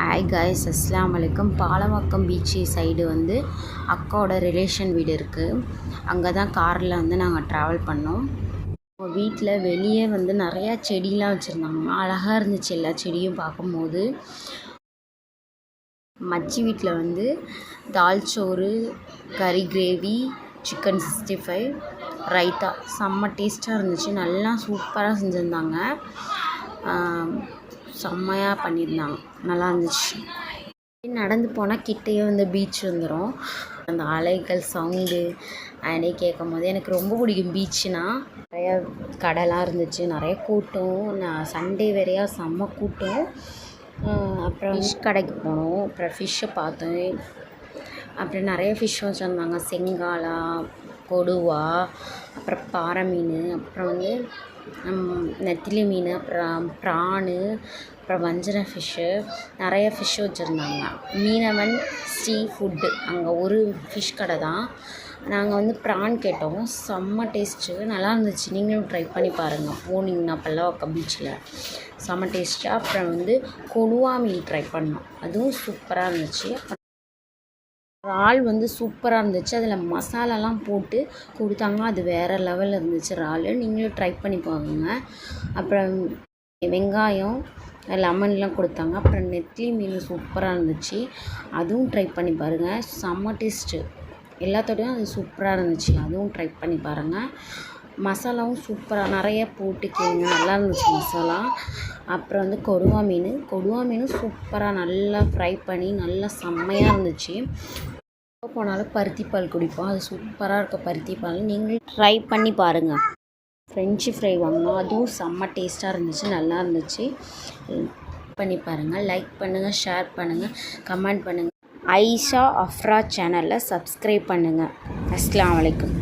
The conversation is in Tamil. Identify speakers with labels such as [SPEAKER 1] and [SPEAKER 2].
[SPEAKER 1] ஹாய் காய்ஸ், அஸ்ஸலாமு அலைக்கும். பாலவாக்கம் பீச்சு சைடு வந்து அக்காவோட ரிலேஷன் வீடு இருக்குது. அங்கே தான் காரில் வந்து நாங்கள் ட்ராவல் பண்ணோம். வீட்டில் வெளியே வந்து நிறையா செடியெலாம் வச்சுருந்தாங்க. அழகாக இருந்துச்சு எல்லா செடியும் பார்க்கும்போது. மச்சி வீட்டில் வந்து தால் சோறு, கறி கிரேவி, சிக்கன் 65, ரைத்தா செம்ம டேஸ்ட்டாக இருந்துச்சு. நல்லா சூப்பராக செஞ்சுருந்தாங்க. செம்மையாக பண்ணியிருந்தாங்க, நல்லா இருந்துச்சு. நடந்து போனால் கிட்டேயே வந்து பீச் வந்துடும். அந்த அலைகள் சவுண்டு அப்படியே கேட்கும் போது எனக்கு ரொம்ப பிடிக்கும். பீச்சுனா நிறையா கடைலாம் இருந்துச்சு, நிறைய கூட்டம். நான் சண்டே வேறையா செம்ம கூட்டம். அப்புறம் ஃபிஷ் கடைக்கு போனோம். அப்புறம் ஃபிஷ்ஷை பார்த்தேன். அப்புறம் நிறைய ஃபிஷ் வச்சுருந்தாங்க. செங்காலா, கொடுவா, அப்புறம் பாறை மீன், அப்புறம் வந்து நெத்திலி மீன், அப்புறம் ப்ரானு, அப்புறம் வஞ்சரம் ஃபிஷ்ஷு, நிறைய ஃபிஷ்ஷு வச்சுருந்தாங்க. மீனவன் சீ ஃபுட்டு அங்கே ஒரு ஃபிஷ் கடை தான். நாங்கள் வந்து ப்ரான் கேட்டோம். செம்ம டேஸ்ட்டு, நல்லா இருந்துச்சு. நீங்களும் ட்ரை பண்ணி பாருங்கள் போனீங்கன்னா பல்லவாக்கம் பீச்சில். செம்ம டேஸ்ட்டு. அப்புறம் வந்து கொடுவா மீன் ட்ரை பண்ணோம், அதுவும் சூப்பராக இருந்துச்சு. இறால் வந்து சூப்பராக இருந்துச்சு. அதில் மசாலாலாம் போட்டு கொடுத்தாங்க, அது வேறு லெவலில் இருந்துச்சு இறால். நீங்களும் ட்ரை பண்ணி பாருங்க. அப்புறம் வெங்காயம், லெமன்லாம் கொடுத்தாங்க. அப்புறம் நெத்திலி மீன் சூப்பராக இருந்துச்சு, அதுவும் ட்ரை பண்ணி பாருங்கள். செம்ம டேஸ்ட்டு. எல்லாத்தோடையும் அது சூப்பராக இருந்துச்சு, அதுவும் ட்ரை பண்ணி பாருங்கள். மசாலாவும் சூப்பராக நிறைய போட்டுக்கிங்க, நல்லா இருந்துச்சு மசாலா. அப்புறம் வந்து கொடுவா மீனும் சூப்பராக நல்லா ஃப்ரை பண்ணி நல்லா செம்மையாக இருந்துச்சு. எப்போ போனாலும் பருத்தி பால் குடிப்போம், அது சூப்பராக இருக்கும் பருத்தி பால். நீங்களும் ட்ரை பண்ணி பாருங்கள். ஃப்ரெஞ்சு ஃப்ரை வாங்கினோம், அதுவும் செம்ம டேஸ்ட்டாக இருந்துச்சு, நல்லா இருந்துச்சு. பண்ணி பாருங்கள். லைக் பண்ணுங்கள், ஷேர் பண்ணுங்கள், கமெண்ட் பண்ணுங்கள். ஐஷா அஃப்ரா சேனலில் சப்ஸ்கிரைப் பண்ணுங்கள். அஸ்ஸலாமு அலைக்கும்.